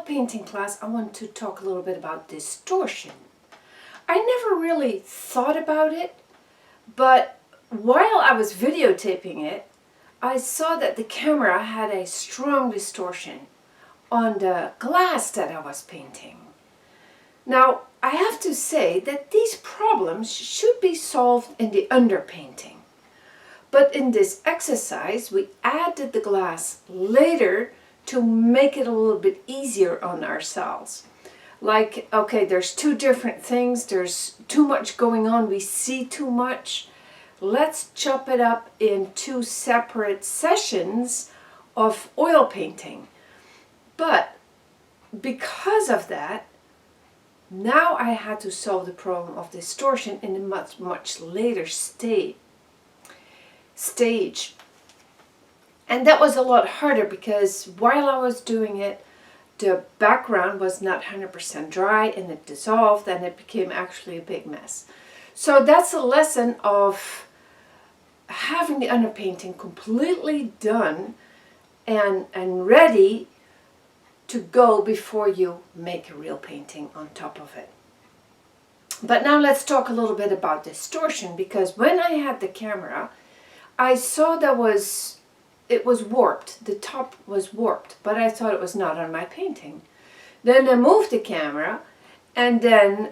oil painting class, I want to talk a little bit about distortion. I never really thought about it, but while I was videotaping it, I saw that the camera had a strong distortion on the glass that I was painting. Now, I have to say that these problems should be solved in the underpainting. But in this exercise, we added the glass later to make it a little bit easier on ourselves. Like, okay, there's two different things, there's too much going on, we see too much. Let's chop it up in two separate sessions of oil painting. But because of that, now I had to solve the problem of distortion in a much later stage. And that was a lot harder because while I was doing it, the background was not 100% dry and it dissolved and it became actually a big mess. So that's a lesson of having the underpainting completely done and ready to go before you make a real painting on top of it. But now let's talk a little bit about distortion, because when I had the camera, I saw it was warped. The top was warped, but I thought it was not on my painting. Then I moved the camera and then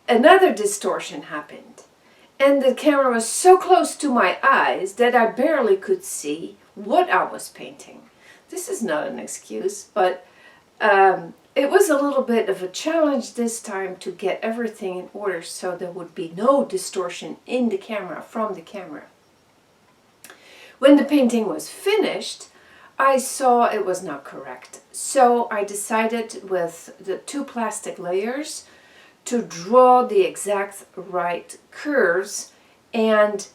another distortion happened. And the camera was so close to my eyes that I barely could see what I was painting. This is not an excuse, but it was a little bit of a challenge this time to get everything in order so there would be no distortion in the camera, from the camera. When the painting was finished, I saw it was not correct. So I decided with the two plastic layers to draw the exact right curves and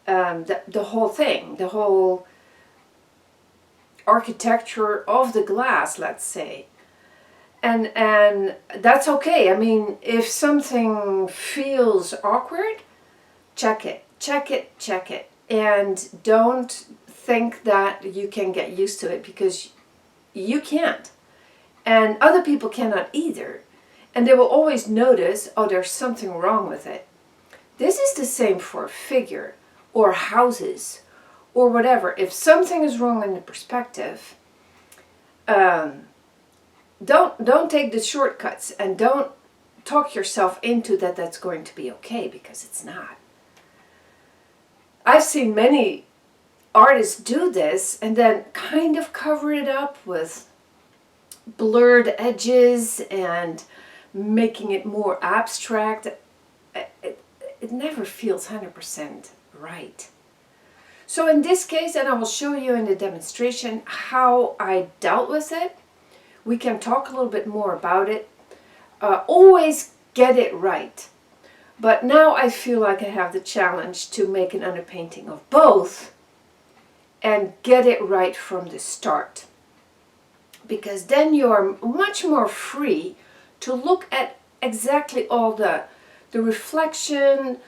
the whole thing, the whole architecture of the glass, let's say. And that's okay. I mean, if something feels awkward, check it. And don't think that you can get used to it, because you can't. And other people cannot either. And they will always notice, oh, there's something wrong with it. This is the same for a figure or houses or whatever. If something is wrong in the perspective, don't take the shortcuts and don't talk yourself into that that's going to be okay, because it's not. I've seen many artists do this and then kind of cover it up with blurred edges and making it more abstract. It never feels 100% right. So in this case, and I will show you in the demonstration how I dealt with it, we can talk a little bit more about it. Always get it right. But now I feel like I have the challenge to make an underpainting of both and get it right from the start. Because then you're much more free to look at exactly all the reflection,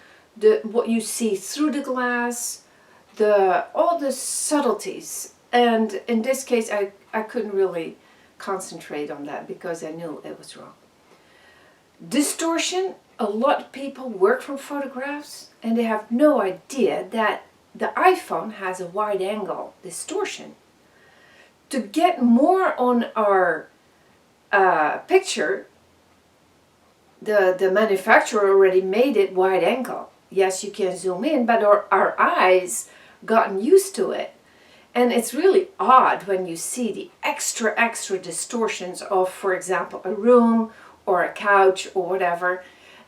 what you see through the glass, all the subtleties. And in this case, I couldn't really concentrate on that because I knew it was wrong. Distortion. A lot of people work from photographs and they have no idea that the iPhone has a wide angle distortion. To get more on our picture, the manufacturer already made it wide angle. Yes, you can zoom in, but our eyes gotten used to it. And it's really odd when you see the extra distortions of, for example, a room or a couch or whatever.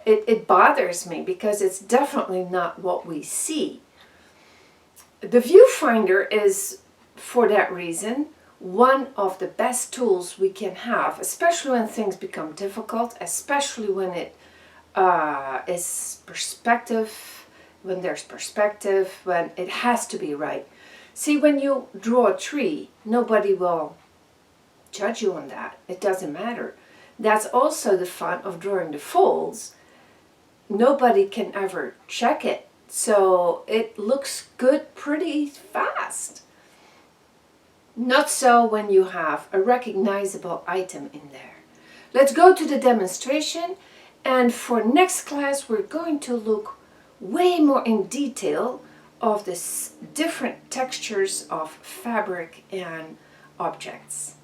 It bothers me because it's definitely not what we see. The viewfinder is, for that reason, one of the best tools we can have, especially when things become difficult, especially when it is perspective, when there's perspective, when it has to be right. See, when you draw a tree, nobody will judge you on that. It doesn't matter. That's also the fun of drawing the folds. Nobody can ever check it, so it looks good pretty fast. Not so when you have a recognizable item in there. Let's go to the demonstration, and for next class we're going to look way more in detail of the different textures of fabric and objects.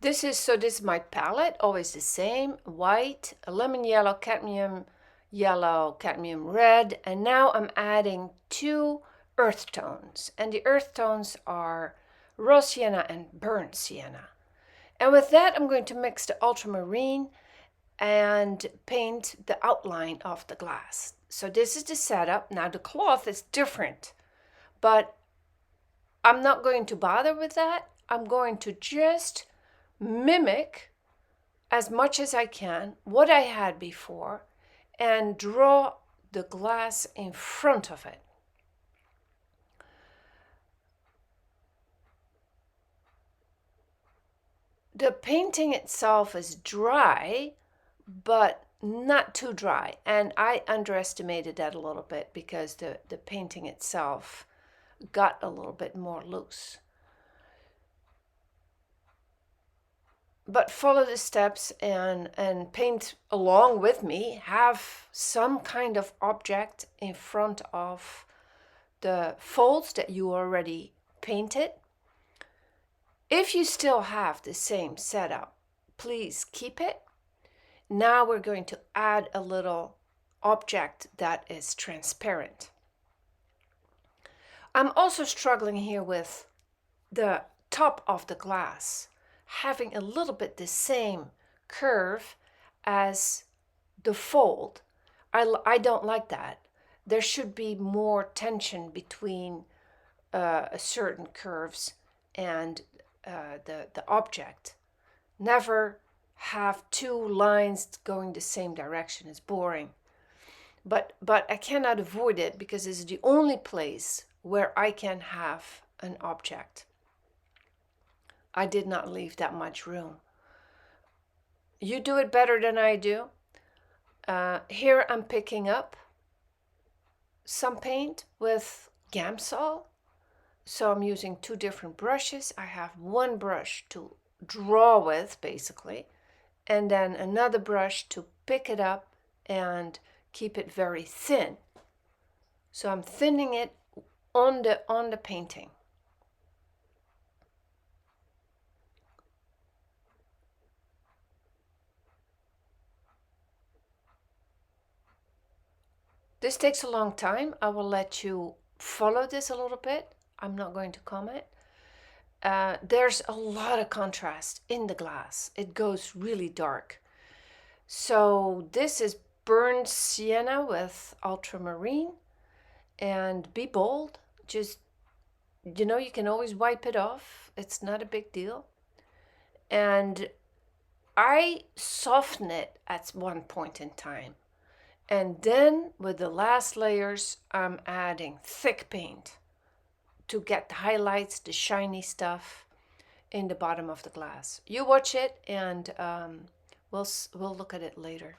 This is my palette, always the same: white, lemon yellow, cadmium yellow, cadmium red, and now I'm adding 2 earth tones, and the earth tones are raw sienna and burnt sienna. And with that, I'm going to mix the ultramarine and paint the outline of the glass. So this is the setup. Now the cloth is different, but I'm not going to bother with that. I'm going to just mimic as much as I can what I had before and draw the glass in front of it. The painting itself is dry, but not too dry. And I underestimated that a little bit because the painting itself got a little bit more loose. But follow the steps and paint along with me. Have some kind of object in front of the folds that you already painted. If you still have the same setup, please keep it. Now we're going to add a little object that is transparent. I'm also struggling here with the top of the glass having a little bit the same curve as the fold. I don't like that. There should be more tension between certain curves and the object. Never have 2 lines going the same direction. It's boring. But I cannot avoid it because it's the only place where I can have an object. I did not leave that much room. You do it better than I do. Here I'm picking up some paint with Gamsol. So I'm using 2 different brushes. I have one brush to draw with, basically, and then another brush to pick it up and keep it very thin. So I'm thinning it on the painting. This takes a long time. I will let you follow this a little bit. I'm not going to comment. There's a lot of contrast in the glass. It goes really dark. So this is burnt sienna with ultramarine. And be bold. Just, you can always wipe it off. It's not a big deal. And I soften it at one point in time. And then with the last layers, I'm adding thick paint to get the highlights, the shiny stuff in the bottom of the glass. You watch it and we'll look at it later.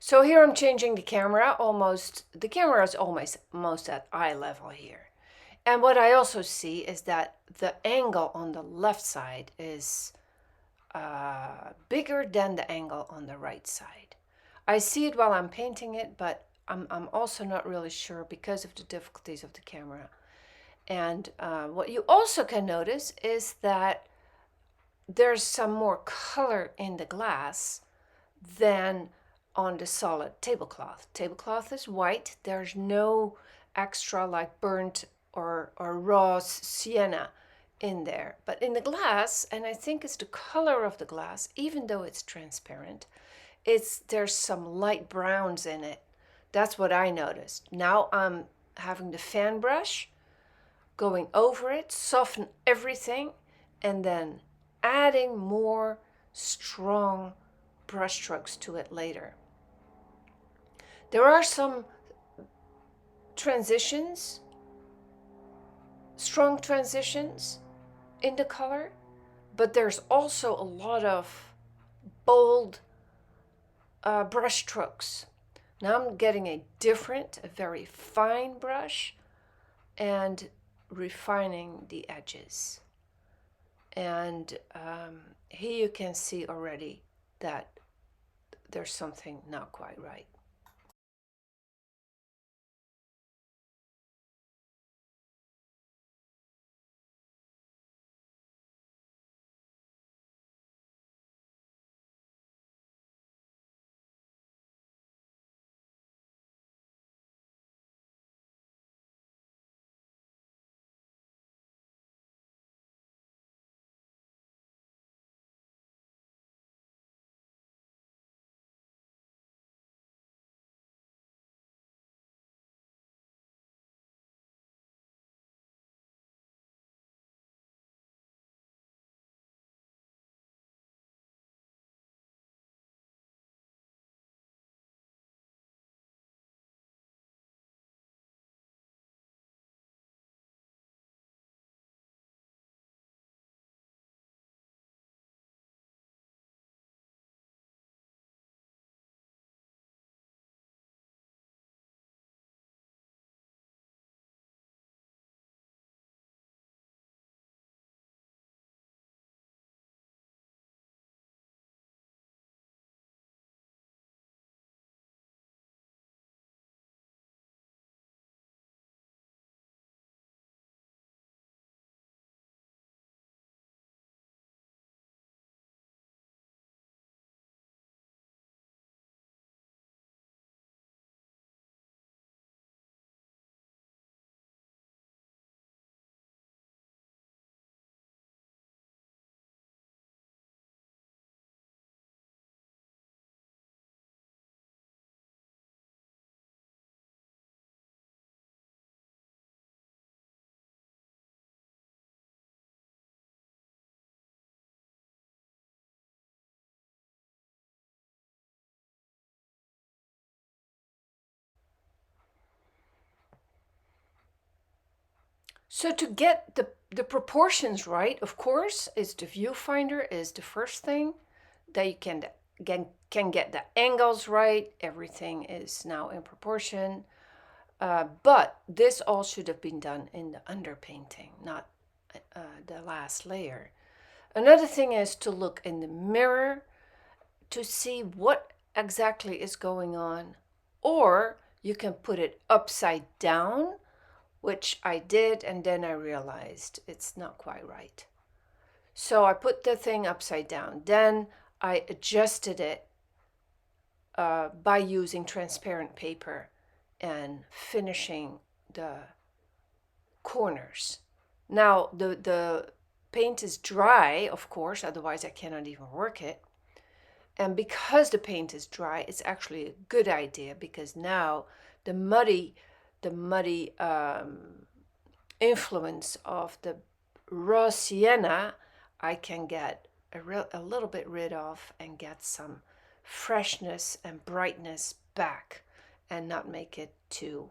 So here I'm changing the camera the camera is almost at eye level here. And what I also see is that the angle on the left side is bigger than the angle on the right side. I see it while I'm painting it, but I'm also not really sure because of the difficulties of the camera. And what you also can notice is that there's some more color in the glass than on the solid tablecloth. Tablecloth is white. There's no extra like burnt or raw sienna in there. But in the glass, and I think it's the color of the glass, even though it's transparent, there's some light browns in it. That's what I noticed. Now I'm having the fan brush, going over it, soften everything, and then adding more strong brush strokes to it later. There are some transitions, strong transitions in the color, but there's also a lot of bold brush strokes. Now I'm getting a very fine brush and refining the edges. And here you can see already that there's something not quite right. So to get the proportions right, of course, is the viewfinder is the first thing that you can get the angles right. Everything is now in proportion. But this all should have been done in the underpainting, not the last layer. Another thing is to look in the mirror to see what exactly is going on, or you can put it upside down, which I did, and then I realized it's not quite right. So I put the thing upside down. Then I adjusted it by using transparent paper and finishing the corners. Now the paint is dry, of course, otherwise I cannot even work it. And because the paint is dry, it's actually a good idea because now the muddy influence of the raw sienna I can get a little bit rid of and get some freshness and brightness back and not make it too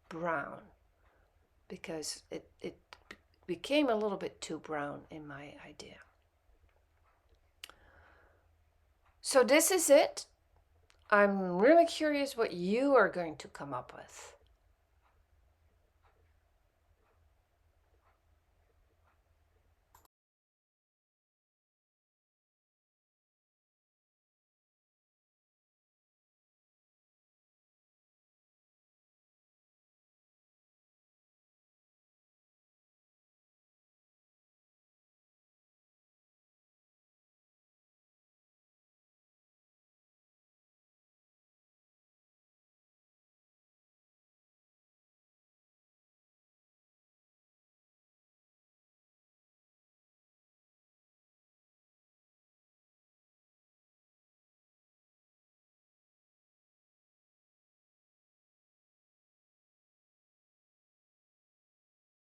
brown because it became a little bit too brown in my idea. So this is it. I'm really curious what you are going to come up with.